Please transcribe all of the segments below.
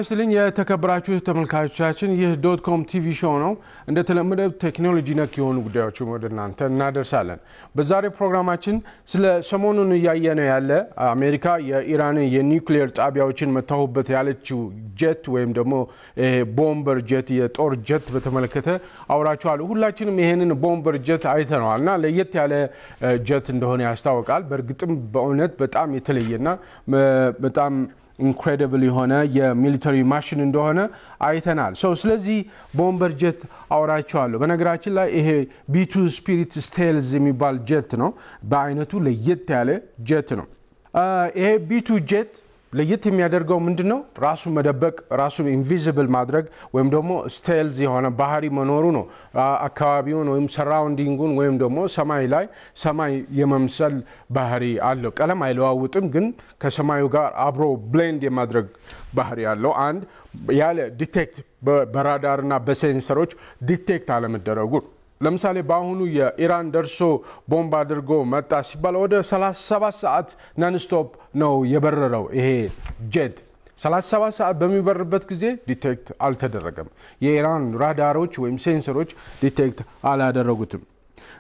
ይስጥልኝ የተከበራችሁ ተመልካቾቻችን ይህ .com ቲቪ ሾው ነው እንደተለመደው ቴክኖሎጂ ነክ የሆኑ ጉዳዮችን ወደ እናንተ እናደርሳለን በዛሬ ፕሮግራማችን ስለ ሰሞኑን ያያየነው ያለ አሜሪካ የኢራን የኒውክሊየር ጣቢያዎችን መታወበት ያለችው ጀት ወይም ደግሞ ቦምበር ጀት የጦር ጀት በተመለከተ አውራችኋለሁ ሁላችንም ይሄንን ቦምበር ጀት አይተናልና ለየት ያለ ጀት እንደሆነ ያስታውቃል በእርግጥም በእውነት በጣም የተለየና በጣም incredible የሆነ የሚሊተሪ ማሽን እንደሆነ አይተናል ስለዚህ ቦምበር ጀት አውራቸዋለሁ በነገራችን ላይ ይሄ B2 ስፒሪት ስቴልዝ የሚባል ጀት ነው በአይነቱ ለየት ያለ ጀት ነው ይሄ B2 ጀት ለየት የሚያደርገው ምንድነው ራሱ መደበቅ ራሱ ኢንቪዚብል ማድረግ ወይም ደግሞ ስቴልዝ የሆነ ባህሪ መኖሩ ነው አካባቢውን ወይም ሰራውንዲንጉን ወይም ደግሞ ሰማይ ላይ ሰማይ የመምሰል ባህሪ አለው ቀለም አይለዋውጥም ግን ከሰማዩ ጋር አብሮ ብሌንድ የማድረግ ባህሪ አለው አንድ ያለ ዲቴክት በራዳርና በሴንሰሮች ዲቴክት አለመደረጉ ለምሳሌ ባሁኑ የኢራን ደርሶ ቦምብ አድርጎ መጣ ሲባል ወደ 37 ሰዓት ናን ስቶፕ ነው የበረረው ይሄ ጀት 37 ሰዓት በሚበርበት ጊዜ ዲቴክት አልተደረገም የኢራን ራዳሮች ወይም ሴንሰሮች ዲቴክት አላደረጉትም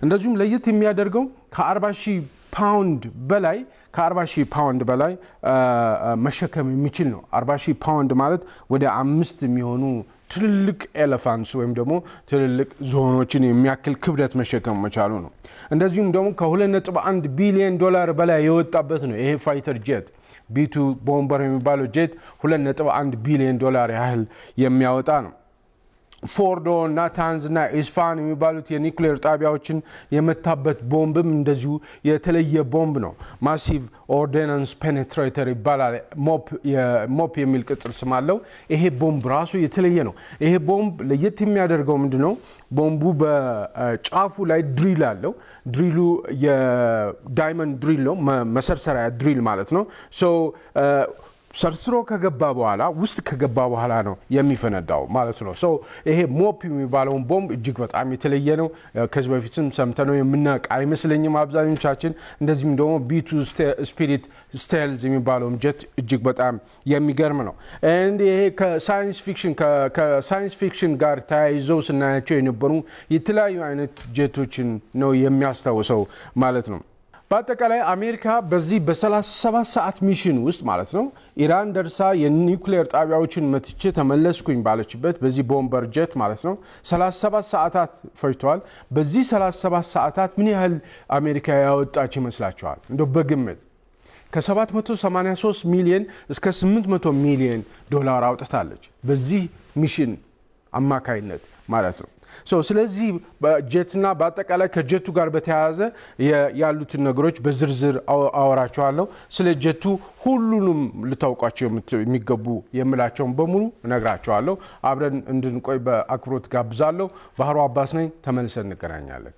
እንደዚሁም ለየት የሚያደርገው ከ40,000 ፓውንድ በላይ ከ40,000 ፓውንድ በላይ መሸከም የሚችል ነው 40,000 ፓውንድ ማለት ወደ 5 የሚሆኑ ትልልቅ ኤሌፋንትስ ወይም ደግሞ ትልልቅ ዞኖችን የሚያክል ክብደት መሸከም መቻሉ ነው እንደዚሁም ደግሞ ከ2.1 ቢሊዮን ዶላር በላይ የወጣበት ነው ይሄ ፋይተር ጀት B2 ቦምበር የሚባለው ጀት 2.1 ቢሊዮን ዶላር ያህል የሚያወጣ ነው ፎርዶ ናታንዝ እና ኢስፋን የሚባሉት የኒውክሊየር ጣቢያዎችን የመታበት ቦምብም እንደዚሁ የተለየ ቦምብ ነው ማሲቭ ኦርዲናንስ ፔኔትሬተር ይባላል ሞፕ የሚል ቅጽል ስም አለው ይሄ ቦምብ ራሱ የተለየ ነው ይሄ ቦምብ ለየት የሚያደርገው ምንድነው ቦምቡ በጫፉ ላይ ድሪል አለው ድሪሉ የዳይመንድ ድሪል ነው መሰርሰሪያ ድሪል ማለት ነው ሰርስሮ ከገባ በኋላ ውስጥ ከገባ በኋላ ነው የሚፈነዳው ማለት ነው ይሄ ሞፕ የሚባለው ቦምብ እጅግ በጣም የተለየ ነው ከዚህ በፊትም ሰምተነው የምናውቅ አይመስለኝም አብዛኞቻችን እንደዚህም ደግሞ B2 ስፒሪት ስቴልዝ የሚባለው ጀት እጅግ በጣም የሚገርም ነው ይሄ ከሳይንስ ፊክሽን ጋር ተያይዘው ስናያቸው የነበሩ የተለያዩ አይነት ጀቶችን ነው የሚያስታውሰው ማለት ነው በአጠቃላይ አሜሪካ በዚህ በ37 ሰዓት ሚሽን ውስጥ ማለት ነው ኢራን ደርሳ የኒውክሊየር ጣቢያዎችን መትቼ ተመለስኩኝ ባለችበት በዚህ ቦምበር ጀት ማለት ነው 37 ሰዓታት ፈጅቷል በዚህ 37 ሰዓታት ምን ያህል አሜሪካ ያወጣች ይመስላችኋል እንደው በግምት ከ783 ሚሊዮን እስከ 800 ሚሊዮን ዶላር አውጥታለች በዚህ ሚሽን አማካይነት ማለት ነው ስለዚህ በጀትና በአጠቃላይ ከጀቱ ጋር በተያያዘ ያሉትን ነገሮች በዝርዝር አወራቸዋለሁ ስለ ጀቱ ሁሉንም ልታውቋቸው የሚገቡ የምላቸውን በሙሉ እነግራቸዋለሁ አብረን እንድንቆይ በአክብሮት ጋብዛለሁ ባህሩ አባስ ነኝ ተመልሰን እንገናኛለን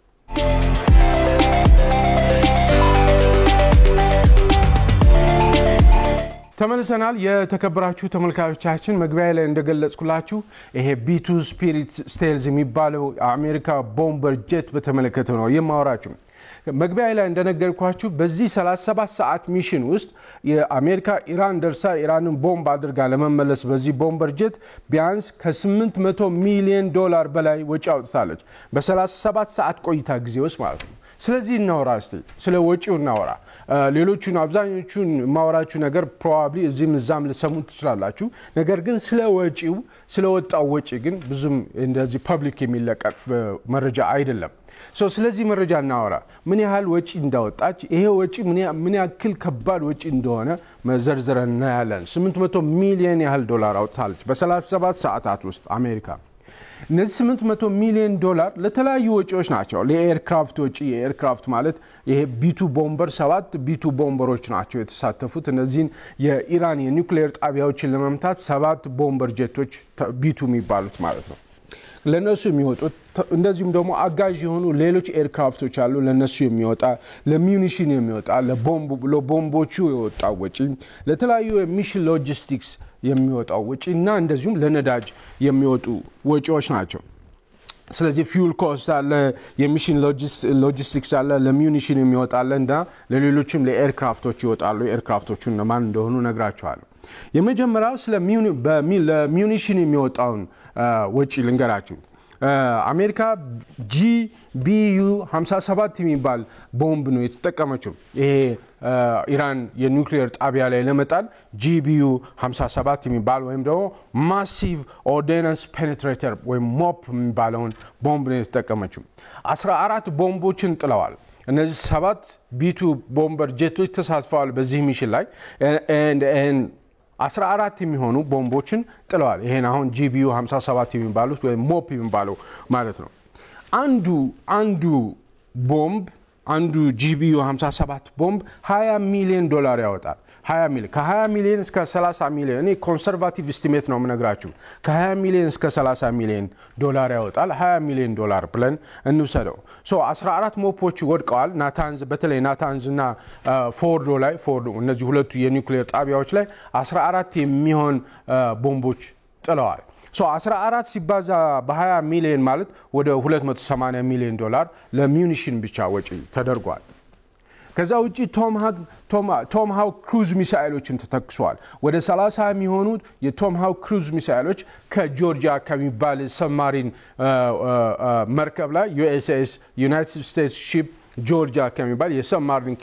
ተመልሰናል የተከበራችሁ ተመልካቾቻችን መግቢያ ላይ እንደገለጽኩላችሁ ይሄ B2 ስፒሪት ስቴልዝ የሚባለው አሜሪካ ቦምበር ጀት በተመለከተ ነው የማወራችሁ መግቢያ ላይ እንደነገርኳችሁ በዚህ 37 ሰዓት ሚሽን ውስጥ የአሜሪካ ኢራን ደርሳ ኢራንን ቦምብ አድርጋ ለመመለስ በዚህ ቦምበር ጀት ቢያንስ ከ800 ሚሊዮን ዶላር በላይ ወጪ አውጥታለች በ37 ሰዓት ቆይታ ጊዜ ውስጥ ማለት ነው ስለዚህ እናወራ ስለ ወጪው እናወራ ሌሎቹን አብዛኞቹን ማወራችሁ ነገር ፕሮባብሊ እዚህም እዛም ልሰሙት ትችላላችሁ ነገር ግን ስለ ወጪው ስለ ወጣው ወጪ ግን ብዙም እንደዚህ ፐብሊክ የሚለቀቅ መረጃ አይደለም ስለዚህ መረጃ እናወራ ምን ያህል ወጪ እንዳወጣች ይሄ ወጪ ምን ያክል ከባድ ወጪ እንደሆነ መዘርዘረና ያለን 800 ሚሊዮን ያህል ዶላር አውጥታለች በ37 ሰዓታት ውስጥ አሜሪካ እነዚህ 800 ሚሊዮን ዶላር ለተለያዩ ወጪዎች ናቸው ለኤርክራፍት ወጪ ኤርክራፍት ማለት ይሄ B2 ቦምበር 7 B2 ቦምበሮች ናቸው የተሳተፉት እነዚህን የኢራን የኒውክሊየር ጣቢያዎችን ለመምታት 7 ቦምበር ጀቶች B2 የሚባሉት ማለት ነው ለነሱ የሚወጡት እንደዚሁም ደግሞ አጋዥ የሆኑ ሌሎች ኤርክራፍቶች አሉ ለነሱ የሚወጣ ለሚኒሽን የሚወጣ ለቦምቦቹ የወጣው ወጪ ለተለያዩ ሚሽን ሎጂስቲክስ የሚወጣው ወጪና እንደዚሁም ለነዳጅ የሚወጡ ወጪዎች ናቸው ስለዚህ ፊውል ኮስት አለ የሚሽን ሎጂስቲክስ አለ ለሚኒሽን የሚወጣ አለና ለሌሎችም ለኤርክራፍቶች ይወጣሉ ኤርክራፍቶቹን ማን እንደሆኑ ነግራቸዋለሁ የመጀመሪያው ስለ ለሚዩኒሽን የሚወጣውን ወጪ ልንገራችሁ። አሜሪካ GBU 57 የሚባል ቦምብ ነው የተጠቀመችው። ይሄ ኢራን የኒውክሊየር ጣቢያ ላይ ለመጣል GBU 57 የሚባል ወይም ደግሞ ማሲቭ ኦርዲናንስ ፔኔትሬተር ወይም ሞፕ የሚባለውን ቦምብ ነው የተጠቀመችው። 14 ቦምቦችን ጥለዋል። እነዚህ 7 B2 ቦምበር ጄቶች ተሳትፈዋል በዚህ ሚሽን ላይ 14 የሚሆኑ ቦምቦችን ጥለዋል። ይሄን አሁን GBU 57 የሚባሉት ወይም ሞፕ የሚባለው ማለት ነው። አንዱ ቦምብ አንዱ GBU 57 ቦምብ $20 ሚሊዮን ያወጣል። 20 ሚሊዮን ከ20 ሚሊዮን እስከ 30 ሚሊዮን እኔ ኮንሰርቫቲቭ ኤስቲሜት ነው የምነግራችሁ። ከ20 ሚሊዮን እስከ 30 ሚሊዮን ዶላር ያወጣል። $20 ሚሊዮን ብለን እንውሰደው። 14 ሞፖች ወድቀዋል። ናታንዝ በተለይ ናታንዝ እና ፎርዶ ላይ እነዚህ ሁለቱ የኒውክሊየር ጣቢያዎች ላይ 14 የሚሆን ቦምቦች ጥለዋል። 14 ሲባዛ በ20 ሚሊዮን ማለት ወደ $280 ሚሊዮን ለሚዩኒሽን ብቻ ወጪ ተደርጓል። ከዛ ውጪ ቶም ሃውክ ክሩዝ ሚሳኤሎችን ተተክሷል። ወደ 30 የሚሆኑት የቶም ሃውክ ክሩዝ ሚሳኤሎች ከጆርጂያ ከሚባል ሰብማሪን መርከብ ላይ USS ዩናይትድ ስቴትስ ሺፕ ጆርጂያ ከሚባል የሰብማሪን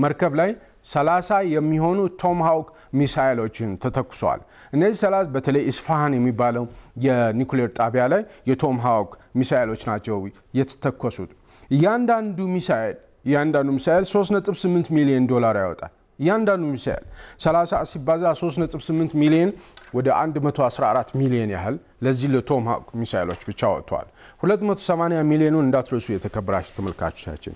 መርከብ ላይ 30 የሚሆኑ ቶም ሃውክ ሚሳኤሎችን ተተክሷል። እነዚህ 30 በተለይ ኢስፋሃን የሚባለው የኒውክሊየር ጣቢያ ላይ የቶም ሃውክ ሚሳኤሎች ናቸው የተተኮሱት። እያንዳንዱ ሚሳኤል $3.8 ሚሊዮን ያወጣል። እያንዳንዱ ሚሳኤል 30 ሲባዛ 3.8 ሚሊዮን ወደ 114 ሚሊዮን ያህል ለዚህ ለቶም ሃውክ ሚሳኤሎች ብቻ ወጥቷል። 280 ሚሊዮኑን እንዳትረሱ የተከበራችሁ ተመልካቾቻችን።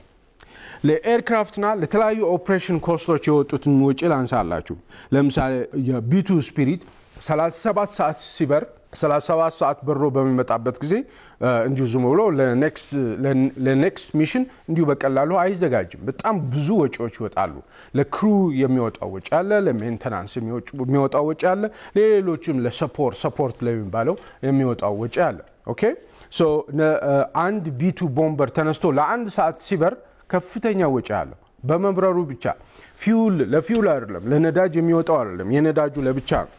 ለኤርክራፍትና ለተለያዩ ኦፕሬሽን ኮስቶች የወጡትን ወጪ ላንሳላችሁ። ለምሳሌ የB2 ስፒሪት 37 ሰዓት ሲበር 37 ሰዓት በሮ በሚመጣበት ጊዜ እንዲሁ ዝም ብሎ ለኔክስት ሚሽን እንዲሁ በቀላሉ አይዘጋጅም። በጣም ብዙ ወጪዎች ይወጣሉ። ለክሩ የሚወጣው ወጪ አለ፣ ለሜንቴናንስ የሚወጣው ወጪ አለ፣ ለሌሎችም ለሰፖርት ለሚባለው የሚወጣው ወጪ አለ። ኦኬ አንድ B2 ቦምበር ተነስቶ ለአንድ ሰዓት ሲበር ከፍተኛ ወጪ አለው። በመብረሩ ብቻ ለፊውል አይደለም፣ ለነዳጅ የሚወጣው አይደለም፣ የነዳጁ ለብቻ ነው።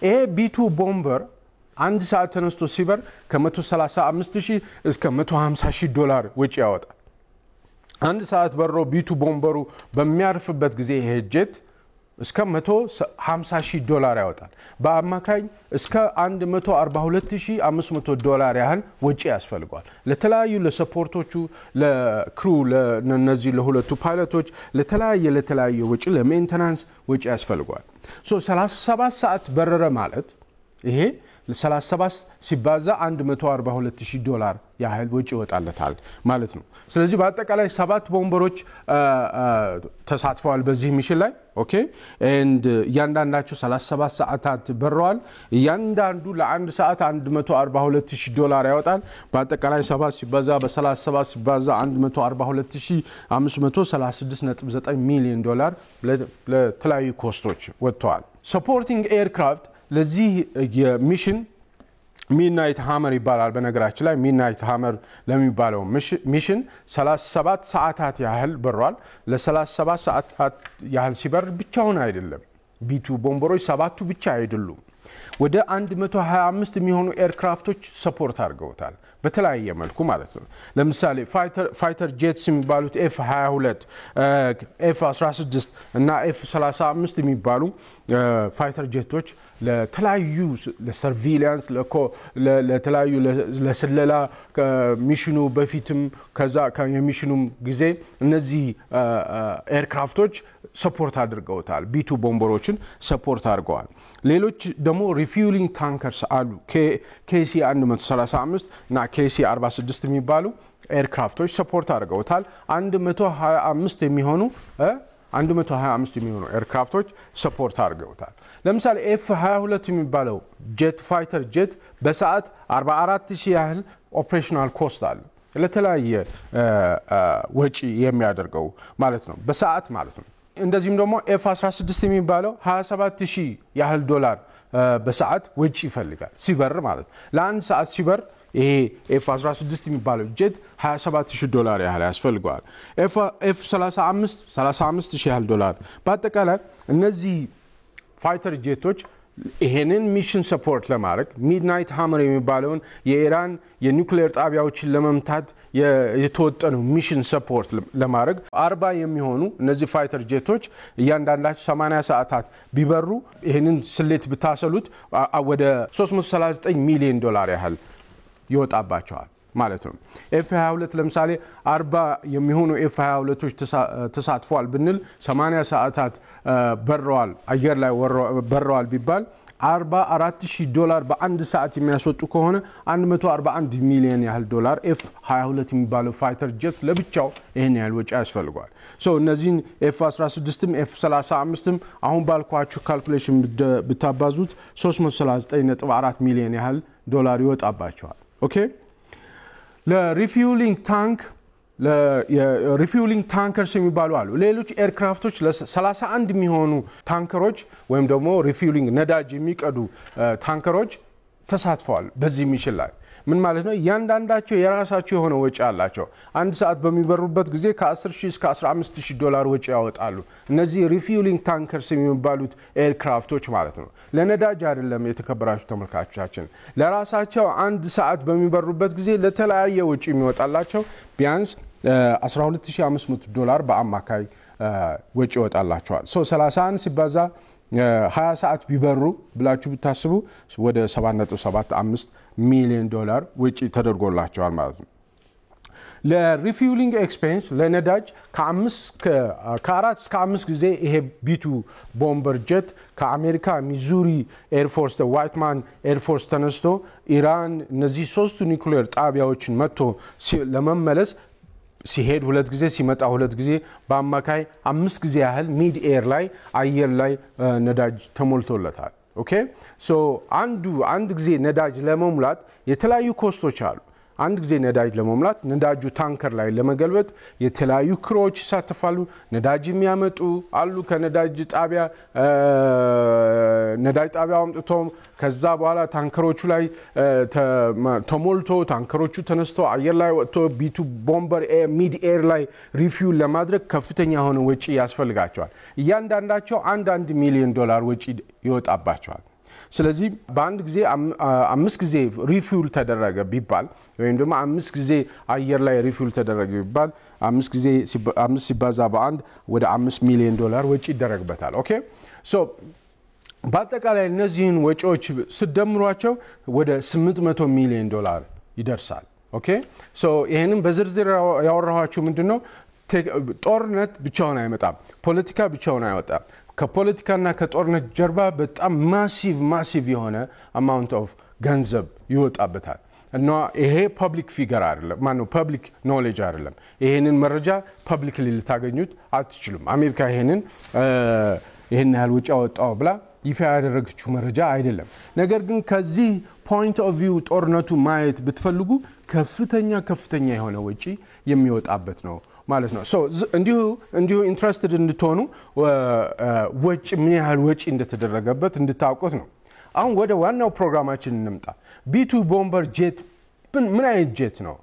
ይሄ B2 ቦምበር አንድ ሰዓት ተነስቶ ሲበር ከ135,000 እስከ $150,000 ወጪ ያወጣል። አንድ ሰዓት በሮ B2 ቦምበሩ በሚያርፍበት ጊዜ ይሄ ጄት እስከ $150,000 ያወጣል። በአማካኝ እስከ $142,500 ያህል ወጪ ያስፈልጋል። ለተለያዩ ለሰፖርቶቹ፣ ለክሩ፣ ለነዚህ ለሁለቱ ፓይለቶች ለተለያየ ወጪ ለሜንቴናንስ ወጪ ያስፈልጋል። 37 ሰዓት በረረ ማለት ይሄ 37 ሲባዛ $142,000 ያህል ወጪ ይወጣለታል ማለት ነው። ስለዚህ በአጠቃላይ 7 ቦምበሮች ተሳትፈዋል በዚህ ሚሽን ላይ። ኦኬ እያንዳንዳቸው 37 ሰዓታት በረዋል። እያንዳንዱ ለአንድ ሰዓት $142,000 ያወጣል። በአጠቃላይ 7 ሲባዛ በ37 ሲባዛ $144,536.9 ሚሊዮን ለተለያዩ ኮስቶች ወጥተዋል። ሰፖርቲንግ ኤርክራፍት ለዚህ የሚሽን ሚድናይት ሃመር ይባላል። በነገራችን ላይ ሚድናይት ሃመር ለሚባለው ሚሽን 37 ሰዓታት ያህል በሯል። ለ37 ሰዓታት ያህል ሲበር ብቻውን አይደለም። B2 ቦምበሮች 7ቱ ብቻ አይደሉም። ወደ 125 የሚሆኑ ኤርክራፍቶች ሰፖርት አድርገውታል በተለያየ መልኩ ማለት ነው። ለምሳሌ ፋይተር ጄትስ የሚባሉት F-22 F-16 እና F-35 የሚባሉ ፋይተር ጄቶች ለተለያዩ ለሰርቪላንስ ለተለያዩ ለስለላ ሚሽኑ በፊትም ከዛ የሚሽኑም ጊዜ እነዚህ ኤርክራፍቶች ሰፖርት አድርገውታል። B2 ቦምበሮችን ሰፖርት አድርገዋል። ሌሎች ደግሞ ሪፊውሊንግ ታንከርስ አሉ። KC-135 እና KC-46 የሚባሉ ኤርክራፍቶች ሰፖርት አድርገውታል። 125 የሚሆኑ ኤርክራፍቶች ሰፖርት አድርገውታል። ለምሳሌ F-22 የሚባለው ጄት ፋይተር ጄት በሰዓት 44,000 ያህል ኦፕሬሽናል ኮስት አለ። ለተለያየ ወጪ የሚያደርገው ማለት ነው በሰዓት ማለት ነው። እንደዚህም ደግሞ F-16 የሚባለው 27,000 ያህል ዶላር በሰዓት ወጪ ይፈልጋል ሲበር ማለት። ለአንድ ሰዓት ሲበር ይሄ F16 የሚባለው ጀት $27000 ያህል ያስፈልገዋል። F35 $35000 ያህል ዶላር። በአጠቃላይ እነዚህ ፋይተር ጄቶች ይሄንን ሚሽን ሰፖርት ለማድረግ ሚድናይት ሃመር የሚባለውን የኢራን የኒውክሌር ጣቢያዎችን ለመምታት የተወጠኑ ሚሽን ሰፖርት ለማድረግ 40 የሚሆኑ እነዚህ ፋይተር ጄቶች እያንዳንዳቸው 80 ሰዓታት ቢበሩ ይሄንን ስሌት ብታሰሉት ወደ $339 ሚሊዮን ያህል ይወጣባቸዋል ማለት ነው። F22 ለምሳሌ 40 የሚሆኑ F22ቶች ተሳትፈዋል ብንል 80 ሰዓታት በረዋል አየር ላይ በረዋል ቢባል $44000 በአንድ ሰዓት የሚያስወጡ ከሆነ $141 ሚሊዮን ያህል F22 የሚባለው ፋይተር ጀት ለብቻው ይሄን ያህል ወጪ ያስፈልጋል። እነዚህን F16ም F35ም አሁን ባልኳችሁ ካልኩሌሽን ብታባዙት $339.4 ሚሊዮን ያህል ይወጣባቸዋል። ኦኬ ለሪፊውሊንግ ታንክ ለሪፊውሊንግ ታንከርስ የሚባሉ አሉ። ሌሎች ኤርክራፍቶች ለ31 የሚሆኑ ታንከሮች ወይም ደግሞ ሪፊውሊንግ ነዳጅ የሚቀዱ ታንከሮች ተሳትፈዋል በዚህ ሚሽን ላይ። ምን ማለት ነው? ያንዳንዳቸው የራሳቸው የሆነ ወጪ አላቸው። አንድ ሰዓት በሚበሩበት ጊዜ ከ10000 እስከ $15000 ወጪ ያወጣሉ። እነዚህ ሪፊውሊንግ ታንከርስ የሚባሉት ኤርክራፍቶች ማለት ነው። ለነዳጅ አይደለም የተከበራችሁ ተመልካቾቻችን። ለራሳቸው አንድ ሰዓት በሚበሩበት ጊዜ ለተለያየ ወጪ የሚወጣላቸው ቢያንስ $12500 በአማካይ ወጪ ይወጣላቸዋል። 31 ሲባዛ 20 ሰዓት ቢበሩ ብላችሁ ብታስቡ ወደ $7.75 ሚሊዮን ወጪ ተደርጎላቸዋል ማለት ነው። ለሪፊውሊንግ ኤክስፔንስ ለነዳጅ ከ4 እስከ 5 ጊዜ ይሄ B2 ቦምበር ጀት ከአሜሪካ ሚዙሪ ኤርፎርስ ዋይትማን ኤርፎርስ ተነስቶ ኢራን እነዚህ ሶስቱ ኒውክሌር ጣቢያዎችን መጥቶ ለመመለስ ሲሄድ 2 ጊዜ ሲመጣ 2 ጊዜ በአማካይ 5 ጊዜ ያህል ሚድ ኤር ላይ አየር ላይ ነዳጅ ተሞልቶለታል። ኦኬ አንድ ጊዜ ነዳጅ ለመሙላት የተለያዩ ኮስቶች አሉ። አንድ ጊዜ ነዳጅ ለመሙላት ነዳጁ ታንከር ላይ ለመገልበጥ የተለያዩ ክሮች ይሳተፋሉ። ነዳጅ የሚያመጡ አሉ ከነዳጅ ጣቢያ ነዳጅ ጣቢያው አምጥቶ ከዛ በኋላ ታንከሮቹ ላይ ተሞልቶ ታንከሮቹ ተነስቶ አየር ላይ ወጥቶ B2 ቦምበር ሚድ ኤር ላይ ሪፊውል ለማድረግ ከፍተኛ የሆነ ወጪ ያስፈልጋቸዋል። እያንዳንዳቸው $1 ሚሊዮን ወጪ ይወጣባቸዋል። ስለዚህ በአንድ ጊዜ 5 ጊዜ ሪፊውል ተደረገ ቢባል ወይም ደግሞ 5 ጊዜ አየር ላይ ሪፊውል ተደረገ ቢባል 5 ሲባዛ በአንድ ወደ $5 ሚሊዮን ወጪ ይደረግበታል። ኦኬ በአጠቃላይ እነዚህን ወጪዎች ስደምሯቸው ወደ $800 ሚሊዮን ይደርሳል። ኦኬ ይሄንን በዝርዝር ያወራኋችሁ ምንድነው? ጦርነት ብቻውን አይመጣም። ፖለቲካ ብቻውን አይወጣም። ከፖለቲካና ከጦርነት ጀርባ በጣም ማሲቭ የሆነ አማውንት ኦፍ ገንዘብ ይወጣበታል እና ይሄ ፐብሊክ ፊገር አይደለም ማነው ፐብሊክ ኖሌጅ አይደለም። ይሄንን መረጃ ፐብሊክሊ ልታገኙት አትችሉም። አሜሪካ ይሄን ያህል ወጪ አወጣው ብላ ይፋ ያደረገችው መረጃ አይደለም። ነገር ግን ከዚህ ፖይንት ኦፍ ቪው ጦርነቱ ማየት ብትፈልጉ ከፍተኛ የሆነ ወጪ የሚወጣበት ነው ማለት ነው። እንዲሁ ኢንትረስትድ እንድትሆኑ ወጪ ምን ያህል ወጪ እንደተደረገበት እንድታውቁት ነው። አሁን ወደ ዋናው ፕሮግራማችን እንምጣ። B2 ቦምበር ጄት ምን አይነት ጄት ነው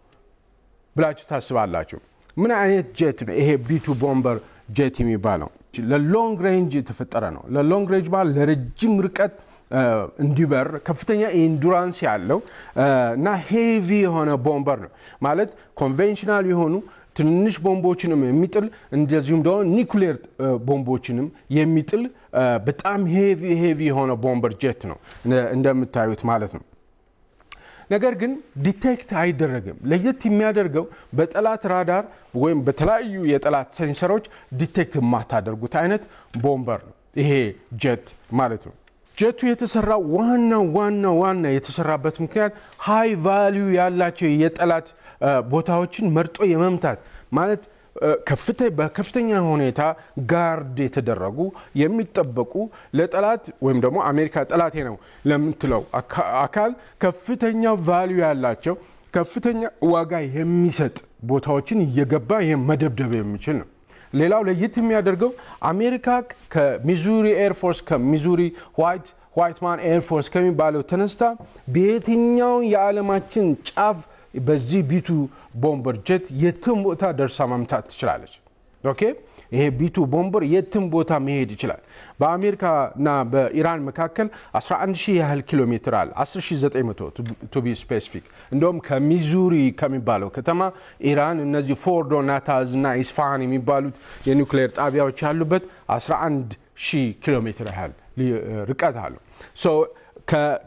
ብላችሁ ታስባላችሁ? ምን አይነት ጄት ነው ይሄ B2 ቦምበር ጄት የሚባለው? ለሎንግ ሬንጅ የተፈጠረ ነው። ለሎንግ ሬንጅ ማለት ለረጅም ርቀት እንዲበር ከፍተኛ ኢንዱራንስ ያለው እና ሄቪ የሆነ ቦምበር ነው ማለት ኮንቬንሽናል የሆኑ ትንሽ ቦምቦችንም የሚጥል እንደዚሁም ደግሞ ኒውክሌር ቦምቦችንም የሚጥል በጣም ሄቪ የሆነ ቦምበር ጄት ነው እንደምታዩት ማለት ነው። ነገር ግን ዲቴክት አይደረግም። ለየት የሚያደርገው በጠላት ራዳር ወይም በተለያዩ የጠላት ሴንሰሮች ዲቴክት የማታደርጉት አይነት ቦምበር ነው ይሄ ጄት ማለት ነው። ጀቱ የተሰራው ዋና የተሰራበት ምክንያት ሃይ ቫልዩ ያላቸው የጠላት ቦታዎችን መርጦ የመምታት ማለት በከፍተኛ ሁኔታ ጋርድ የተደረጉ የሚጠበቁ ለጠላት ወይም ደግሞ አሜሪካ ጠላቴ ነው ለምትለው አካል ከፍተኛ ቫልዩ ያላቸው ከፍተኛ ዋጋ የሚሰጥ ቦታዎችን እየገባ መደብደብ የሚችል ነው። ሌላው ለየት የሚያደርገው አሜሪካ ከሚዙሪ ኤር ፎርስ ከሚዙሪ ዋይትማን ኤርፎርስ ከሚባለው ተነስታ በየትኛው የዓለማችን ጫፍ በዚህ ቢቱ ቦምበር ጀት የትም ቦታ ደርሳ መምታት ትችላለች ኦኬ ይሄ ቢቱ ቦምበር የትም ቦታ መሄድ ይችላል በአሜሪካና በኢራን መካከል 11000 ያህል ኪሎ ሜትር አለ 10900 to be specific እንደውም ከሚዙሪ ከሚባለው ከተማ ኢራን እነዚህ ፎርዶ ናታንዝ እና ኢስፋሃን የሚባሉት የኒውክሌር ጣቢያዎች ያሉበት 11000 ኪሎ ሜትር ያህል ርቀት አለው ሶ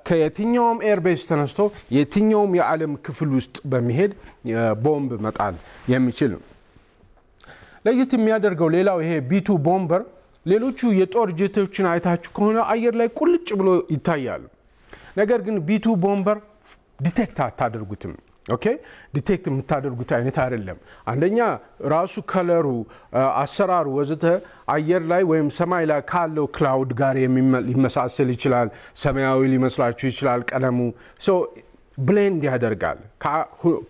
ከየትኛውም ኤርቤስ ተነስቶ የትኛውም የዓለም ክፍል ውስጥ በመሄድ ቦምብ መጣል የሚችል ነው ለየት የሚያደርገው ሌላው ይሄ ቢቱ ቦምበር ሌሎቹ የጦር ጀቶችን አይታችሁ ከሆነ አየር ላይ ቁልጭ ብሎ ይታያሉ ነገር ግን ቢቱ ቦምበር ዲቴክት አታደርጉትም ኦኬ ዲቴክት የምታደርጉት አይነት አይደለም አንደኛ ራሱ ከለሩ አሰራሩ ወዘተ አየር ላይ ወይም ሰማይ ላይ ካለው ክላውድ ጋር የሚመሳሰል ይችላል ሰማያዊ ሊመስላችሁ ይችላል ቀለሙ ሶ ብሌንድ ያደርጋል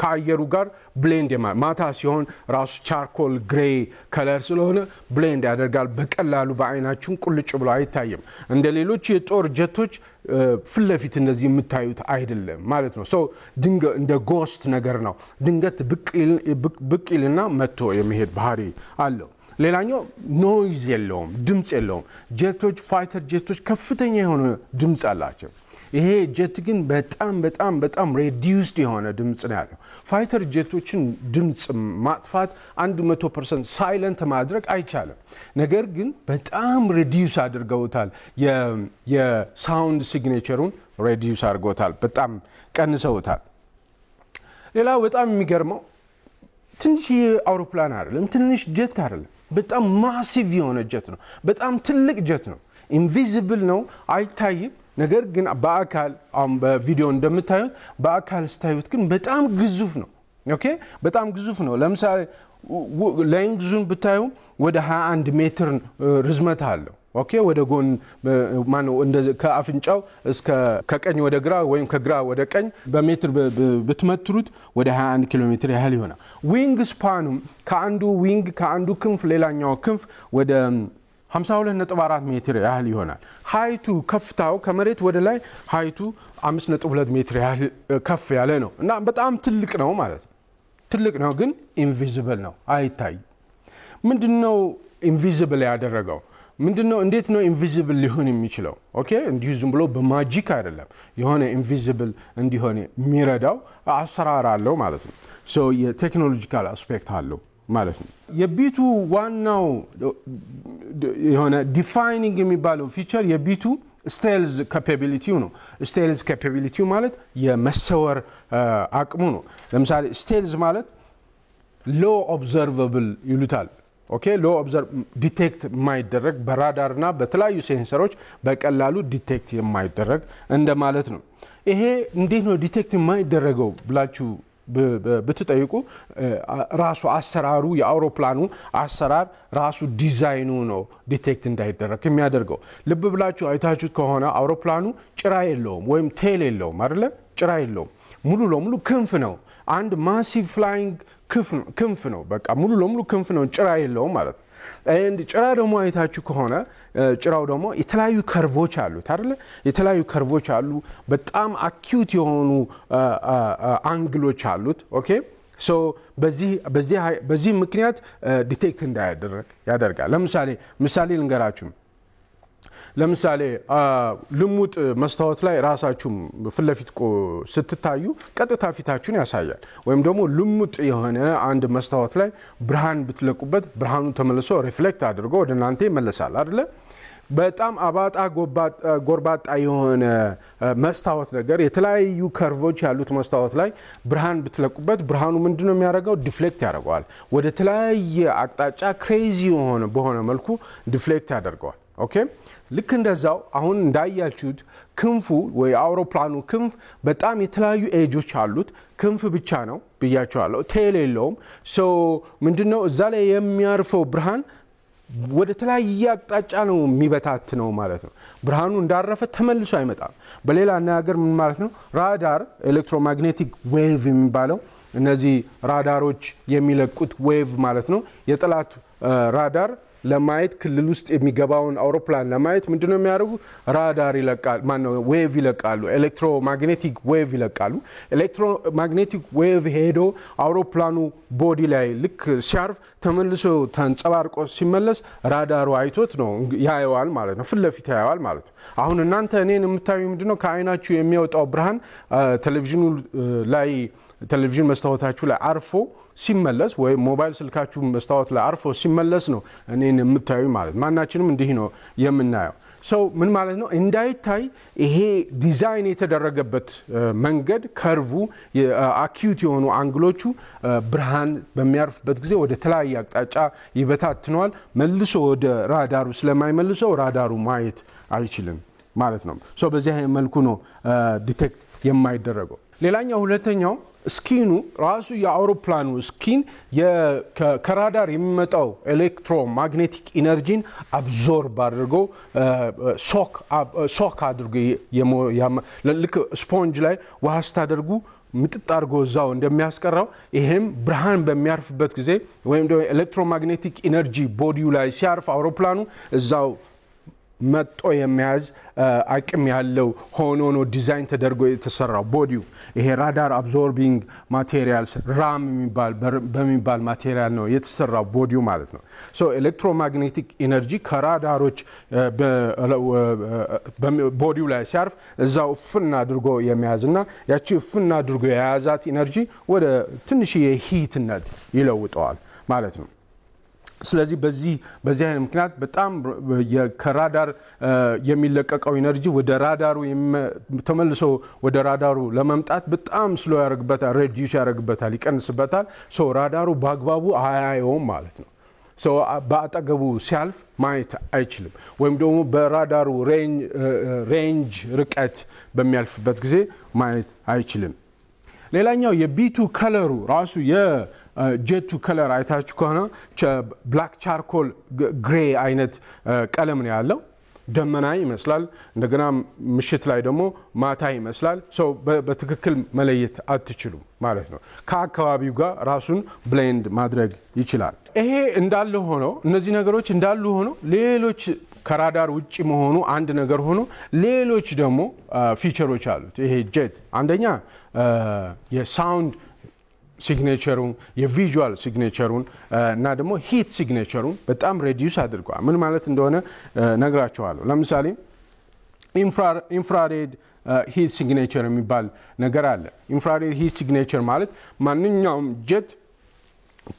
ከአየሩ ጋር ብሌንድ ማታ ሲሆን ራሱ ቻርኮል ግሬይ ከለር ስለሆነ ብሌንድ ያደርጋል በቀላሉ በአይናችሁን ቁልጭ ብሎ አይታይም እንደ ሌሎች የጦር ጀቶች ፍለፊት እንደዚህ የምታዩት አይደለም ማለት ነው ሶ እንደ ጎስት ነገር ነው ድንገት ብቅልና መጥቶ የሚሄድ ባህሪ አለው ሌላኛው ኖይዝ የለውም ድምጽ የለውም ጀቶች ፋይተር ጀቶች ከፍተኛ የሆነ ድምጽ አላቸው ይሄ ጀት ግን በጣም ሬዲዩስድ የሆነ ድምጽ ነው ያለው ፋይተር ጀቶችን ድምጽ ማጥፋት 100% ሳይለንት ማድረግ አይቻልም ነገር ግን በጣም ሬዲዩስ አድርገውታል የሳውንድ ሲግኔቸሩን ሬዲዩስ አድርገውታል በጣም ቀንሰውታል ሌላው በጣም የሚገርመው ትንሽ አውሮፕላን አይደለም ትንሽ ጀት አይደለም በጣም ማሲቭ የሆነ ጀት ነው በጣም ትልቅ ጀት ነው ኢንቪዚብል ነው አይታይም ነገር ግን በአካል በቪዲዮ እንደምታዩት በአካል ስታዩት ግን በጣም ግዙፍ ነው ኦኬ በጣም ግዙፍ ነው ለምሳሌ ሌንግዙን ብታዩ ወደ 21 ሜትር ርዝመት አለው ኦኬ ወደ ጎን ማነው እንደ ከአፍንጫው እስከ ከቀኝ ወደ ግራ ወይም ከግራ ወደ ቀኝ በሜትር ብትመትሩት ወደ 21 ኪሎ ሜትር ያህል ይሆናል ዊንግ ስፓኑ ከአንዱ ክንፍ ሌላኛው ክንፍ ወደ 52.4 ሜትር ያህል ይሆናል ሃይቱ ከፍታው ከመሬት ወደ ላይ ሃይቱ 5.2 ሜትር ያህል ከፍ ያለ ነው እና በጣም ትልቅ ነው ማለት ነው ትልቅ ነው ግን ኢንቪዚብል ነው አይታይ ምንድነው ኢንቪዚብል ያደረገው ምንድነው እንዴት ነው ኢንቪዚብል ሊሆን የሚችለው ኦኬ እንዲሁ ዝም ብሎ በማጂክ አይደለም የሆነ ኢንቪዚብል እንዲሆን የሚረዳው አሰራር አለው ማለት ነው ሶ የቴክኖሎጂካል አስፔክት አለው ማለት ነው የቢቱ ዋናው የሆነ ዲፋይኒንግ የሚባለው ፊቸር የቢቱ ስቴልዝ ካፓቢሊቲው ነው ስቴልዝ ካፓቢሊቲው ማለት የመሰወር አቅሙ ነው ለምሳሌ ስቴልዝ ማለት ሎ ኦብዘርቨብል ይሉታል ኦኬ ሎ ኦብዘርቭ ዲቴክት የማይደረግ በራዳርና በተለያዩ ሴንሰሮች በቀላሉ ዲቴክት የማይደረግ እንደማለት ነው ይሄ እንዴት ነው ዲቴክት የማይደረገው ብላችሁ በተጠይቁ ራሱ አሰራሩ የአውሮፕላኑ አሰራር ራሱ ዲዛይኑ ነው ዲቴክት እንዳይደረግ የሚያደርገው ልብ ብላችሁ አይታችሁት ከሆነ አውሮፕላኑ ጭራ የለውም ወይም ቴል የለውም አይደለ ጭራ የለውም ሙሉ ለሙሉ ክንፍ ነው አንድ ማሲቭ ፍላይንግ ክንፍ ነው በቃ ሙሉ ለሙሉ ክንፍ ነው ጭራ የለውም ማለት ነው and ጭራ ደግሞ አይታችሁ ከሆነ ጭራው ደግሞ የተለያዩ ከርቮች አሉት አይደለ የተለያዩ ከርቮች አሉ በጣም አኪዩት የሆኑ አንግሎች አሉት ኦኬ ሶ በዚህ ምክንያት ዲቴክት እንዳያደርግ ያደርጋል ለምሳሌ ልንገራችሁ ለምሳሌ ልሙጥ መስታወት ላይ ራሳችሁ ፍለፊት ስትታዩ ቀጥታ ፊታችሁን ያሳያል ወይም ደግሞ ልሙጥ የሆነ አንድ መስታወት ላይ ብርሃን ብትለቁበት ብርሃኑ ተመልሶ ሪፍሌክት አድርጎ ወደ እናንተ ይመለሳል አይደለ በጣም አባጣ ጎርባጣ የሆነ መስታወት ነገር የተለያዩ ከርቮች ያሉት መስታወት ላይ ብርሃን ብትለቁበት ብርሃኑ ምንድነው የሚያደርገው ዲፍሌክት ያደርጋል ወደ ተለያየ አቅጣጫ ክሬዚ በሆነ መልኩ ዲፍሌክት ያደርጋል ኦኬ ልክ እንደዛው አሁን እንዳያችሁት ክንፉ ወይ አውሮፕላኑ ክንፍ በጣም የተለያዩ ኤጆች አሉት ክንፍ ብቻ ነው ብያችኋለሁ ቴል የለውም ሶ ምንድነው እዛ ላይ የሚያርፈው ብርሃን ወደ ተለያየ አቅጣጫ ነው የሚበታተነው ማለት ነው ብርሃኑ እንዳረፈ ተመልሶ አይመጣም በሌላ አነጋገር ምን ማለት ነው ራዳር ኤሌክትሮማግኔቲክ ዌቭ የሚባለው እነዚህ ራዳሮች የሚለቁት ዌቭ ማለት ነው የጠላት ራዳር ለማየት ክልል ውስጥ የሚገባውን አውሮፕላን ለማየት ምንድነው የሚያደርጉ ራዳር ይለቃል ማነው ዌቭ ይለቃሉ ኤሌክትሮማግኔቲክ ዌቭ ይለቃሉ ኤሌክትሮማግኔቲክ ዌቭ ሄዶ አውሮፕላኑ ቦዲ ላይ ልክ ሲያርፍ ተመልሶ ተንጸባርቆ ሲመለስ ራዳሩ አይቶት ነው ያየዋል ማለት ነው ፍለፊት ያየዋል ማለት ነው አሁን እናንተ እኔን የምታዩ ምንድነው ከአይናችሁ የሚያወጣው ብርሃን ቴሌቪዥኑ ላይ ቴሌቪዥን መስታወታችሁ ላይ አርፎ ሲመለስ ወይ ሞባይል ስልካችሁ መስታወት ላይ አርፎ ሲመለስ ነው እኔን የምታዩ ማለት ማናችንም እንዲህ ነው የምናየው ሰው ምን ማለት ነው እንዳይታይ ይሄ ዲዛይን የተደረገበት መንገድ ከርቭ አኪዩት የሆኑ አንግሎቹ ብርሃን በሚያርፍበት ጊዜ ወደ ተለያየ አቅጣጫ ይበታትነዋል መልሶ ወደ ራዳሩ ስለማይመልሰው ራዳሩ ማየት አይችልም ማለት ነው ሶ በዚህ መልኩ ነው ዲቴክት የማይደረገው ሌላኛው ሁለተኛው ስኪኑ ራሱ የአውሮፕላኑ ስኪን ከራዳር የሚመጣው ኤሌክትሮማግኔቲክ ኢነርጂን አብዞርብ አድርጎ ሶክ አድርጎ ልክ ስፖንጅ ላይ ውሃ ስታደርጉ ምጥጥ አድርጎ እዛው እንደሚያስቀራው ይሄም ብርሃን በሚያርፍበት ጊዜ ወይም ደግሞ ኤሌክትሮማግኔቲክ ኢነርጂ ቦዲው ላይ ሲያርፍ አውሮፕላኑ እዛው መጥቶ የሚያዝ አቅም ያለው ሆኖ ነው ዲዛይን ተደርጎ የተሰራው ቦዲው ይሄ ራዳር አብዞርቢንግ ማቴሪያልስ ራም በሚባል ማቴሪያል ነው የተሰራው ቦዲው ማለት ነው ሶ ኤሌክትሮማግኔቲክ ኢነርጂ ከራዳሮች ቦዲው ላይ ሲያርፍ እዛው ፍና አድርጎ የሚያዝና ያቺ ፍና አድርጎ የያዛት ኢነርጂ ወደ ትንሽ የሂትነት ይለውጠዋል ማለት ነው ስለዚህ በዚህ አይነት ምክንያት በጣም ከራዳር የሚለቀቀው ኢነርጂ ወደ ራዳሩ ተመልሶ ወደ ራዳሩ ለመምጣት በጣም ስሎ ያደርግበታል ሬዲዩስ ያደርግበታል ይቀንስበታል ሶ ራዳሩ በአግባቡ አያየውም ማለት ነው ሶ በአጠገቡ ሲያልፍ ማየት አይችልም ወይም ደግሞ በራዳሩ ሬንጅ ርቀት በሚያልፍበት ጊዜ ማየት አይችልም ሌላኛው የቢቱ ከለሩ ራሱ ጀቱ ከለር አይታችሁ ከሆነ ብላክ ቻርኮል ግሬ አይነት ቀለም ነው ያለው ደመና ይመስላል እንደገና ምሽት ላይ ደግሞ ማታ ይመስላል ሶ በትክክል መለየት አትችሉም ማለት ነው ከአካባቢው ጋር ራሱን ብሌንድ ማድረግ ይችላል ይሄ እንዳለ ሆኖ እነዚህ ነገሮች እንዳሉ ሆኖ ሌሎች ከራዳር ውጪ መሆኑ አንድ ነገር ሆኖ ሌሎች ደግሞ ፊቸሮች አሉት ይሄ ጀት አንደኛ የሳውንድ ሲግኔቸሩን የቪዥዋል ሲግኔቸሩን እና ደግሞ ሂት ሲግኔቸሩን በጣም ሬዲዩስ አድርጓል ምን ማለት እንደሆነ ነግራችኋለሁ ለምሳሌ ኢንፍራሬድ ሂት ሲግኔቸር የሚባል ነገር አለ ኢንፍራሬድ ሂት ሲግኔቸር ማለት ማንኛውም ጀት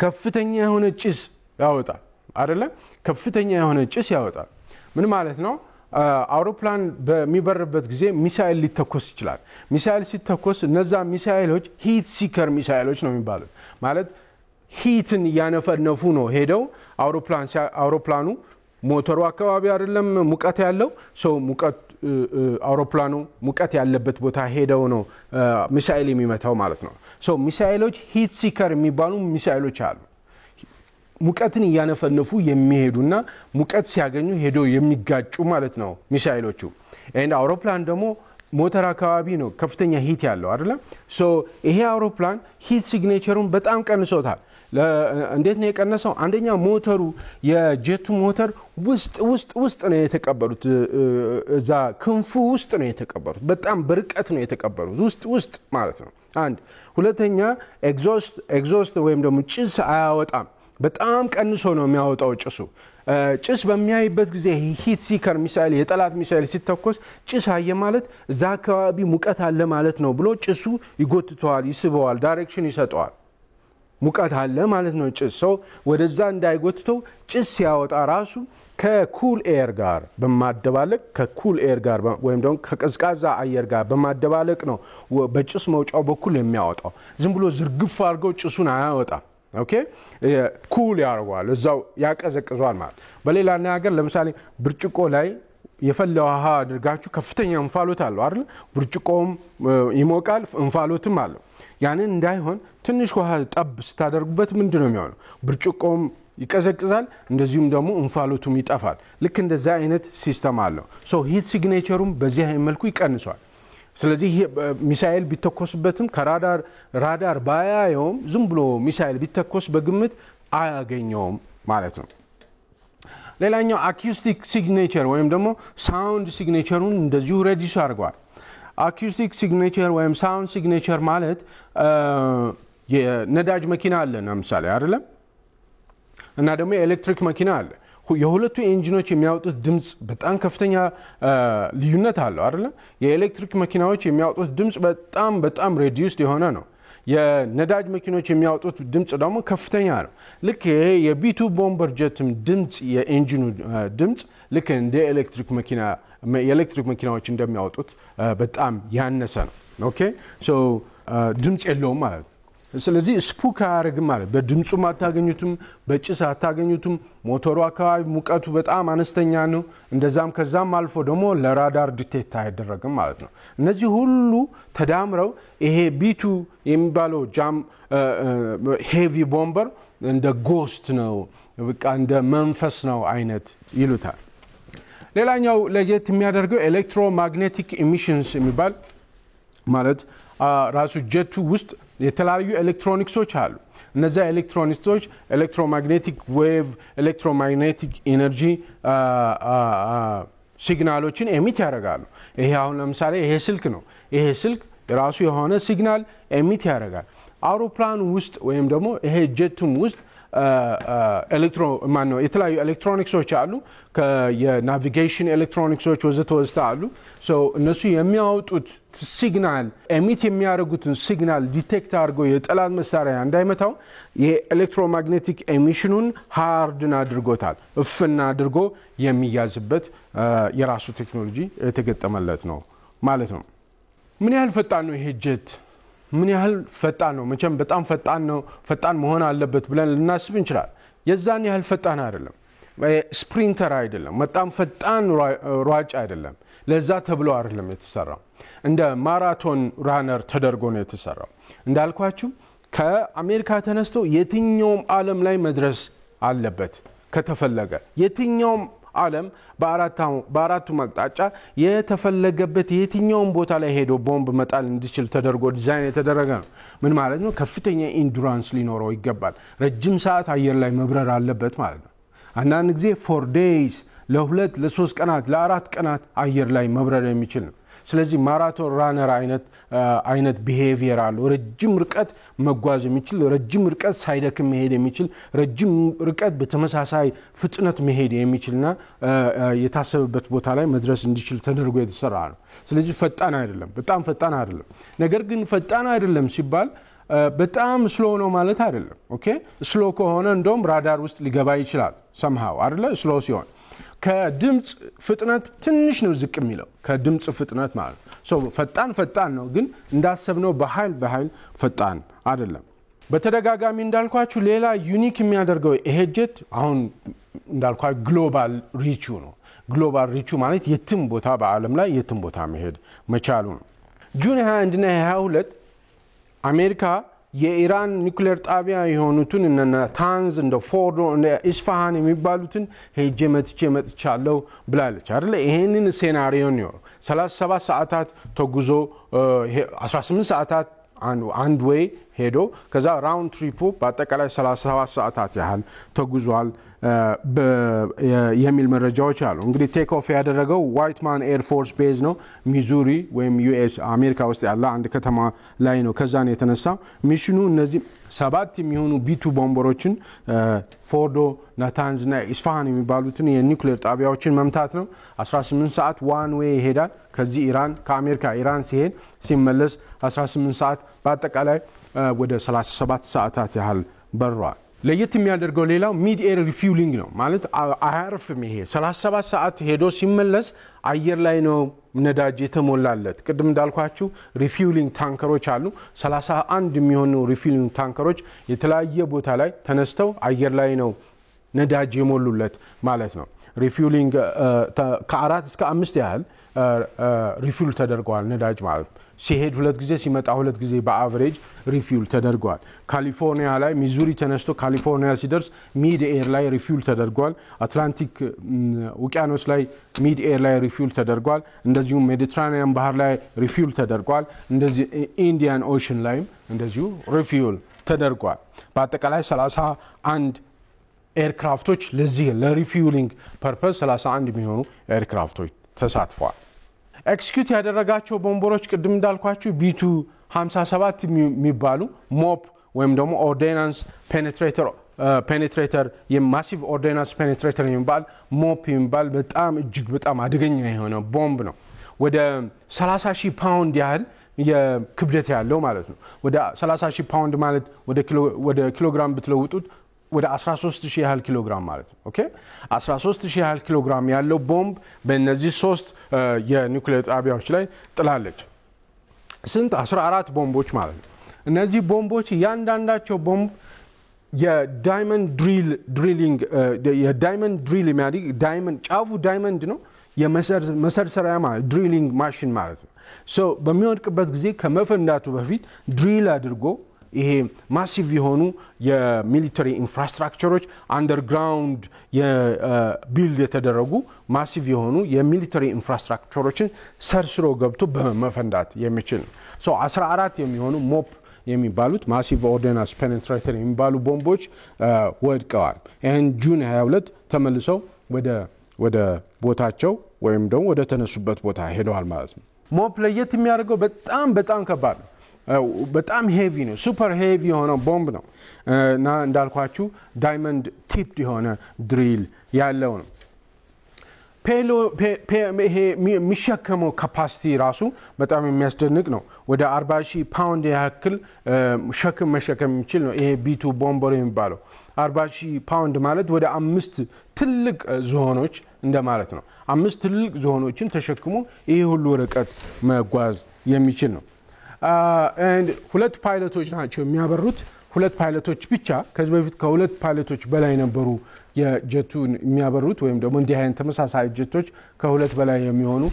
ከፍተኛ የሆነ ጭስ ያወጣል አይደለ ከፍተኛ የሆነ ጭስ ያወጣል ምን ማለት ነው አውሮፕላን በሚበርበት ጊዜ ሚሳኤል ሊተኮስ ይችላል ሚሳኤል ሲተኮስ እነዛ ሚሳኤሎች ሂት ሲከር ሚሳኤሎች ነው የሚባሉት ማለት ሂትን ያነፈነፉ ነው ሄደው አውሮፕላኑ ሞተሩ አካባቢ አይደለም ሙቀት ያለው ሰው ሙቀት አውሮፕላኑ ሙቀት ያለበት ቦታ ሄደው ነው ሚሳኤል የሚመታው ማለት ነው ሶ ሚሳኤሎች ሂት ሲከር የሚባሉ ሚሳኤሎች አሉ ሙቀትን ያነፈነፉ የሚሄዱና ሙቀት ሲያገኙ ሄዶ የሚጋጩ ማለት ነው ሚሳኤሎቹ እና አውሮፕላን ደግሞ ሞተር አካባቢ ነው ከፍተኛ ሂት ያለው አይደለ ሶ ይሄ አውሮፕላን ሂት ሲግኔቸሩን በጣም ቀንሶታል እንዴት ነው የቀነሰው አንደኛ ሞተሩ የጀቱ ሞተር ውስጥ ነው የተቀበሩት እዛ ክንፉ ውስጥ ነው የተቀበሩት በጣም በርቀት ነው የተቀበሩት ውስጥ ማለት ነው አንድ ሁለተኛ ኤግዞስት ወይም ደግሞ ጭስ አያወጣም በጣም ቀንሶ ነው የሚያወጣው ጭስ በሚያይበት ጊዜ ሂት ሲከር ሚሳኤል የጠላት ሚሳኤል ሲተኮስ ጭስ አየ ማለት እዛ አካባቢ ሙቀት አለ ማለት ነው ብሎ ጭሱ ይጎትተዋል ይስበዋል ዳይሬክሽን ይሰጠዋል ሙቀት አለ ማለት ነው ጭስ ሰው ወደዛ እንዳይጎትተው ጭስ ያወጣ ራሱ ከኩል ኤር ጋር በማደባለቅ ከኩል ኤር ጋር ወይም ደግሞ ከቀዝቃዛ አየር ጋር በማደባለቅ ነው በጭስ መውጫው በኩል የሚያወጣው ዝም ብሎ ዝርግፍ አድርገው ጭሱን አያወጣም ኦኬ ኩል ያርጓል እዛው ያቀዘቅዟል ማለት በሌላ ነገር ለምሳሌ ብርጭቆ ላይ የፈላ ውሃ አድርጋችሁ ከፍተኛ እንፋሎት አለው አይደል ብርጭቆም ይሞቃል እንፋሎትም አለው ያንን እንዳይሆን ትንሽ ውሃ ጠብ ስታደርጉበት ምንድነው የሚሆነው ብርጭቆም ይቀዘቅዛል እንደዚሁም ደግሞ እንፋሎቱም ይጠፋል ልክ እንደዛ አይነት ሲስተም አለው ሶ ሂት ሲግኔቸሩም በዚህ አይነት መልኩ ይቀንሳል ስለዚህ ሚሳኤል ቢተኮስበትም ከራዳር ባያየውም ዝም ብሎ ሚሳኤል ቢተኮስ በግምት አያገኘውም ማለት ነው ሌላኛው አኩስቲክ ሲግኔቸር ወይም ደግሞ ሳውንድ ሲግኔቸሩን እንደዚሁ ሬዲዩስ አድርጓል። አኩስቲክ ሲግኔቸር ወይም ሳውንድ ሲግኔቸር ማለት የነዳጅ መኪና አለ ለምሳሌ አይደለም እና ደግሞ የኤሌክትሪክ መኪና አለ። የሁለቱ ኢንጂኖች የሚያወጡት ድምጽ በጣም ከፍተኛ ልዩነት አለው አይደለም። የኤሌክትሪክ መኪናዎች የሚያወጡት ድምጽ በጣም ሬዲዩስድ የሆነ ነው። የነዳጅ መኪኖች የሚያወጡት ድምጽ ደግሞ ከፍተኛ ነው። ልክ ይሄ የቢቱ ቦምበር ጀትም ድምጽ የኢንጂኑ ድምጽ ልክ እንደ የኤሌክትሪክ መኪናዎች እንደሚያወጡት በጣም ያነሰ ነው። ኦኬ ሶ ድምጽ የለውም ማለት ነው። ስለዚህ ስፑክ አያደርግም ማለት በድምጹም አታገኙትም፣ በጭስ አታገኙትም። ሞተሩ አካባቢ ሙቀቱ በጣም አነስተኛ ነው። እንደዛም ከዛም አልፎ ደግሞ ለራዳር ዲቴክት አይደረግም ማለት ነው። እነዚህ ሁሉ ተዳምረው ይሄ ቢቱ የሚባለው ሄቪ ቦምበር እንደ ጎስት ነው፣ በቃ እንደ መንፈስ ነው አይነት ይሉታል። ሌላኛው ለየት የሚያደርገው ኤሌክትሮማግኔቲክ ኢሚሽንስ የሚባል ማለት ራሱ ጀቱ ውስጥ የተለያዩ ኤሌክትሮኒክሶች አሉ። እነዛ ኤሌክትሮኒክሶች ኤሌክትሮማግኔቲክ ዌቭ ኤሌክትሮማግኔቲክ ኢነርጂ ሲግናሎችን ኤሚት ያደርጋሉ። ይሄ አሁን ለምሳሌ ይሄ ስልክ ነው። ይሄ ስልክ የራሱ የሆነ ሲግናል ኤሚት ያደርጋል። አውሮፕላን ውስጥ ወይም ደግሞ ይሄ ጀቱም ውስጥ የተለያዩ ኤሌክትሮኒክሶች አሉ። የናቪጌሽን ኤሌክትሮኒክሶች ወዘተ አሉ። እነሱ የሚያወጡት ሲግናል ኤሚት የሚያደርጉትን ሲግናል ዲቴክት አድርገው የጠላት መሳሪያ እንዳይመታው የኤሌክትሮማግኔቲክ ኤሚሽኑን ሃርድን አድርጎታል። እፍና አድርጎ የሚያዝበት የራሱ ቴክኖሎጂ የተገጠመለት ነው ማለት ነው። ምን ያህል ፈጣን ነው ይሄ ጀት? ምን ያህል ፈጣን ነው? መቼም በጣም ፈጣን ነው፣ ፈጣን መሆን አለበት ብለን ልናስብ እንችላለን። የዛን ያህል ፈጣን አይደለም። ስፕሪንተር አይደለም። በጣም ፈጣን ሯጭ አይደለም። ለዛ ተብሎ አይደለም የተሰራው። እንደ ማራቶን ራነር ተደርጎ ነው የተሰራው። እንዳልኳችሁ ከአሜሪካ ተነስቶ የትኛውም ዓለም ላይ መድረስ አለበት ከተፈለገ። የትኛውም ዓለም በአራቱ አቅጣጫ የተፈለገበት የትኛውም ቦታ ላይ ሄዶ ቦምብ መጣል እንዲችል ተደርጎ ዲዛይን የተደረገ ነው። ምን ማለት ነው? ከፍተኛ ኢንዱራንስ ሊኖረው ይገባል። ረጅም ሰዓት አየር ላይ መብረር አለበት ማለት ነው። አንዳንድ ጊዜ 4 days ለ2 ለ3 ቀናት ለ4 ቀናት አየር ላይ መብረር የሚችል ነው። ስለዚህ ማራቶን ራነር አይነት ቢሄቪየር አለው። ረጅም ርቀት መጓዝ የሚችል፣ ረጅም ርቀት ሳይደክም መሄድ የሚችል፣ ረጅም ርቀት በተመሳሳይ ፍጥነት መሄድ የሚችልና የታሰበበት ቦታ ላይ መድረስ እንዲችል ተደርጎ የተሰራ ነው። ስለዚህ ፈጣን አይደለም፣ በጣም ፈጣን አይደለም። ነገር ግን ፈጣን አይደለም ሲባል በጣም ስሎ ነው ማለት አይደለም። ኦኬ ስሎ ከሆነ እንደውም ራዳር ውስጥ ሊገባ ይችላል somehow አይደለ? ስሎ ሲሆን ከድምጽ ፍጥነት ትንሽ ነው ዝቅ የሚለው ከድምጽ ፍጥነት ማለት ነው። ፈጣን ነው ግን እንዳሰብነው በኃይል ፈጣን አይደለም። በተደጋጋሚ እንዳልኳችሁ ሌላ ዩኒክ የሚያደርገው ይሄ ጀት አሁን እንዳልኳችሁ ግሎባል ሪቹ ነው። ግሎባል ሪቹ ማለት የትም ቦታ በዓለም ላይ የትም ቦታ መሄድ መቻሉ ነው። ጁን 21 እና 22 አሜሪካ የኢራን ኒውክሌር ጣቢያ የሆኑትን እነ ናታንዝ እንደ ፎርዶ እንደ ኢስፋሃን የሚባሉትን ሄጄ መጥቻለሁ ብላለች አይደለ? ይሄንን ሴናሪዮ ነው 37 ሰዓታት ተጉዞ 18 ሰዓታት አንድ ዌይ ሄዶ ከዛ ራውንድ ትሪፑ በአጠቃላይ 37 ሰዓታት ያህል ተጉዟል የሚል መረጃዎች አሉ። እንግዲህ ቴክ ኦፍ ያደረገው ዋይትማን ኤር ፎርስ ቤዝ ነው፣ ሚዙሪ ወይም ዩኤስ አሜሪካ ውስጥ ያለ አንድ ከተማ ላይ ነው። ከዛ ነው የተነሳው ሚሽኑ። እነዚህ 7 የሚሆኑ ቢቱ ቦምበሮችን ፎርዶ፣ ናታንዝ እና ኢስፋሃን የሚባሉትን የኒውክሌር ጣቢያዎችን መምታት ነው። 18 ሰዓት ዋን ዌይ ይሄዳል። ከዚህ ከአሜሪካ ኢራን ሲሄድ ሲመለስ 18 ሰዓት በአጠቃላይ ወደ 37 ሰዓታት ያህል በሯል። ለየት የሚያደርገው ሌላው ሚድ ኤር ሪፊውሊንግ ነው። ማለት አያርፍም። ይሄ 37 ሰዓት ሄዶ ሲመለስ አየር ላይ ነው ነዳጅ የተሞላለት። ቅድም እንዳልኳችሁ ሪፊውሊንግ ታንከሮች አሉ። 31 የሚሆኑ ሪፊውሊንግ ታንከሮች የተለያየ ቦታ ላይ ተነስተው አየር ላይ ነው ነዳጅ የሞሉለት ማለት ነው። ሪፊውሊንግ ከ4 እስከ 5 ያህል ሪፊውል ተደርገዋል ነዳጅ ማለት ነው። ሲሄድ 2 ጊዜ ሲመጣ 2 ጊዜ በአቨሬጅ ሪፊውል ተደርጓል። ካሊፎርኒያ ላይ ሚዙሪ ተነስቶ ካሊፎርኒያ ሲደርስ ሚድ ኤር ላይ ሪፊውል ተደርጓል። አትላንቲክ ውቅያኖስ ላይ ሚድ ኤር ላይ ሪፊውል ተደርጓል። እንደዚሁ ሜዲትራኒያን ባህር ላይ ሪፊውል ተደርጓል። እንደዚህ ኢንዲያን ኦሽን ላይም እንደዚሁ ሪፊውል ተደርጓል። በአጠቃላይ 31 ኤርክራፍቶች ለዚህ ለሪፊውሊንግ ፐርፐዝ 31 የሚሆኑ ኤርክራፍቶች ተሳትፈዋል። ኤክስኪዩት ያደረጋቸው ቦምበሮች ቅድም እንዳልኳችሁ ቢቱ 57 የሚባሉ ሞፕ ወይም ደግሞ ኦርዲናንስ ፔኔትሬተር የማሲቭ ኦርዲናንስ ፔኔትሬተር የሚባል ሞፕ የሚባል በጣም እጅግ በጣም አደገኛ የሆነ ቦምብ ነው። ወደ 30,000 ፓውንድ ያህል የክብደት ያለው ማለት ነው። ወደ 30,000 ፓውንድ ማለት ወደ ኪሎግራም ብትለውጡት ወደ 13,000 ያህል ኪሎግራም ማለት ነው። ኦኬ 13,000 ያህል ኪሎግራም ያለው ቦምብ በእነዚህ 3 የኒውክሌር ጣቢያዎች ላይ ጥላለች። ስንት 14 ቦምቦች ማለት ነው። እነዚህ ቦምቦች ያንዳንዳቸው ቦምብ የዳይመንድ ድሪል የሚያደርግ ዳይመንድ ጫፉ ዳይመንድ ነው የመሰርሰሪያ ማለት ድሪሊንግ ማሽን ማለት ነው። ሶ በሚወድቅበት ጊዜ ከመፈንዳቱ በፊት ድሪል አድርጎ ይሄ ማሲቭ የሆኑ የሚሊተሪ ኢንፍራስትራክቸሮች አንደርግራውንድ የቢልድ የተደረጉ ማሲቭ የሆኑ የሚሊተሪ ኢንፍራስትራክቸሮችን ሰርስሮ ገብቶ በመፈንዳት የሚችል ነው። ሶ 14 የሚሆኑ ሞፕ የሚባሉት ማሲቭ ኦርዲናንስ ፔኔትሬተር የሚባሉ ቦምቦች ወድቀዋል። ይህን ጁን 22 ተመልሰው ወደ ቦታቸው ወይም ደግሞ ወደ ተነሱበት ቦታ ሄደዋል ማለት ነው። ሞፕ ለየት የሚያደርገው በጣም ከባድ ነው። በጣም ሄቪ ነው። ሱፐር ሄቪ የሆነ ቦምብ ነው እና እንዳልኳችሁ ዳይመንድ ቲፕድ የሆነ ድሪል ያለው ነው። ይሄ የሚሸከመው ካፓሲቲ ራሱ በጣም የሚያስደንቅ ነው። ወደ 40,000 ፓውንድ ያክል ሸክም መሸከም የሚችል ነው ይሄ ቢቱ ቦምበር የሚባለው። 40,000 ፓውንድ ማለት ወደ 5 ትልቅ ዝሆኖች እንደማለት ነው። 5 ትልቅ ዝሆኖችን ተሸክሞ ይሄ ሁሉ ርቀት መጓዝ የሚችል ነው። ሁለት ፓይለቶች ናቸው የሚያበሩት። ሁለት ፓይለቶች ብቻ ከዚህ በፊት ከሁለት ፓይለቶች በላይ ነበሩ የጀቱን የሚያበሩት ወይም ደግሞ እንዲህ አይነት ተመሳሳይ ጀቶች ከሁለት በላይ የሚሆኑ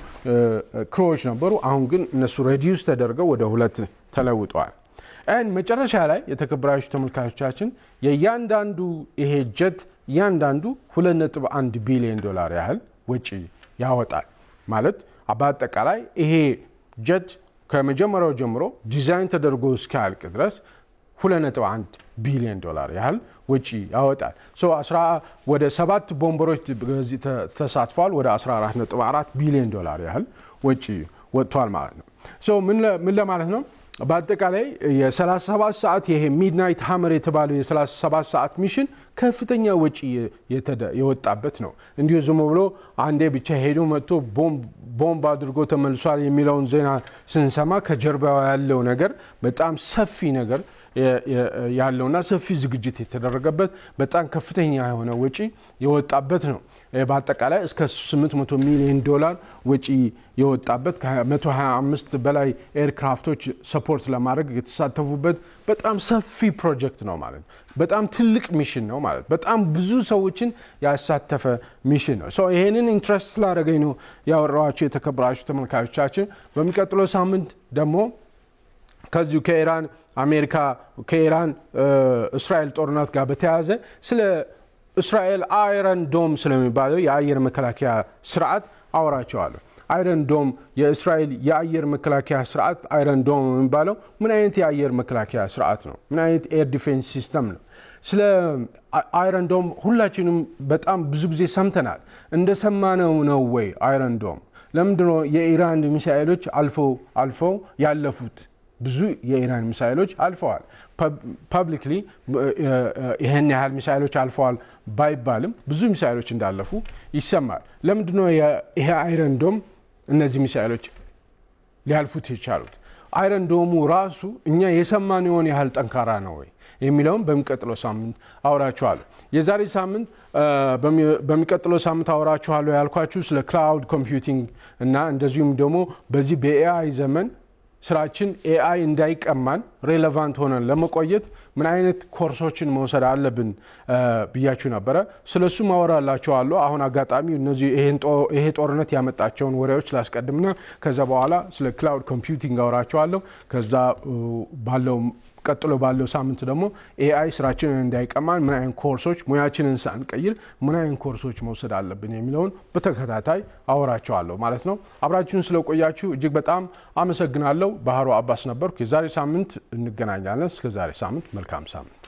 ክሮዎች ነበሩ። አሁን ግን እነሱ ሬዲዩስ ተደርገው ወደ 2 ተለውጠዋል። መጨረሻ ላይ የተከበራችሁ ተመልካቾቻችን የእያንዳንዱ ይሄ ጀት እያንዳንዱ $2.1 ቢሊዮን ያህል ወጪ ያወጣል ማለት በአጠቃላይ ይሄ ጀት ከመጀመሪያው ጀምሮ ዲዛይን ተደርጎ እስኪያልቅ ድረስ $2.1 ቢሊዮን ያህል ወጪ ያወጣል። ወደ 7 ቦምበሮች በዚህ ተሳትፈዋል። ወደ $14.4 ቢሊዮን ያህል ወጪ ወጥቷል ማለት ነው። ምን ለማለት ነው? በአጠቃላይ የ37 ሰዓት ይሄ ሚድናይት ሃመር የተባለው የ37 ሰዓት ሚሽን ከፍተኛ ወጪ የወጣበት ነው። እንዲሁ ዝም ብሎ አንዴ ብቻ ሄዶ መጥቶ ቦምብ አድርጎ ተመልሷል የሚለውን ዜና ስንሰማ ከጀርባው ያለው ነገር በጣም ሰፊ ነገር ያለውና ሰፊ ዝግጅት የተደረገበት በጣም ከፍተኛ የሆነ ወጪ የወጣበት ነው። በአጠቃላይ እስከ $800 ሚሊዮን ወጪ የወጣበት ከ125 በላይ ኤርክራፍቶች ሰፖርት ለማድረግ የተሳተፉበት በጣም ሰፊ ፕሮጀክት ነው ማለት። በጣም ትልቅ ሚሽን ነው ማለት። በጣም ብዙ ሰዎችን ያሳተፈ ሚሽን ነው። ይሄንን ኢንትረስት ስላደረገኝ ነው ያወራኋችሁ የተከበራችሁ ተመልካቾቻችን። በሚቀጥለው ሳምንት ደግሞ ከዚሁ ከኢራን እስራኤል ጦርነት ጋር በተያያዘ ስለ እስራኤል አይረን ዶም ስለሚባለው የአየር መከላከያ ስርዓት አወራቸዋለሁ። አይረን ዶም የእስራኤል የአየር መከላከያ ስርዓት አይረን ዶም የሚባለው ምን አይነት የአየር መከላከያ ስርዓት ነው? ምን አይነት ኤር ዲፌንስ ሲስተም ነው? ስለ አይረን ዶም ሁላችንም በጣም ብዙ ጊዜ ሰምተናል። እንደሰማነው ነው ወይ አይረን ዶም? ለምንድነው የኢራን ሚሳኤሎች አልፈው ያለፉት? ብዙ የኢራን ሚሳኤሎች አልፈዋል። ፐብሊክሊ ይሄን ያህል ሚሳኤሎች አልፈዋል ባይባልም ብዙ ሚሳኤሎች እንዳለፉ ይሰማል። ለምንድነው ይሄ አይረን ዶም እነዚህ ሚሳኤሎች ሊያልፉት የቻሉት? አይረን ዶሙ ራሱ እኛ የሰማነውን ያህል ጠንካራ ነው ወይ የሚለውን በሚቀጥለው ሳምንት አወራችኋለሁ። የዛሬ ሳምንት በሚቀጥለው ሳምንት አወራችኋለሁ ያልኳችሁ ስለ ክላውድ ኮምፒውቲንግ እና እንደዚሁም ደግሞ በዚህ በኤአይ ዘመን ስራችን ኤአይ እንዳይቀማን ሬሌቫንት ሆነን ለመቆየት ምን አይነት ኮርሶችን መውሰድ አለብን ብያችሁ ነበር። ስለሱ ማወራላችኋለሁ። አሁን አጋጣሚ እነዚህ ይሄ ጦርነት ያመጣቸውን ወሬዎች ላስቀድምና ከዛ በኋላ ስለ ክላውድ ኮምፒውቲንግ አወራችኋለሁ። ከዛ ቀጥሎ ባለው ሳምንት ደግሞ ኤአይ ስራችንን እንዳይቀማን ምን አይነት ኮርሶች ሙያችንን ሳንቀይር ምን አይነት ኮርሶች መውሰድ አለብን የሚለውን በተከታታይ አወራችኋለሁ ማለት ነው። አብራችሁን ስለቆያችሁ እጅግ በጣም አመሰግናለሁ። ባህሩ አባስ ነበርኩ። የዛሬ ሳምንት እንገናኛለን። እስከ ዛሬ ሳምንት መልካም ሳምንት።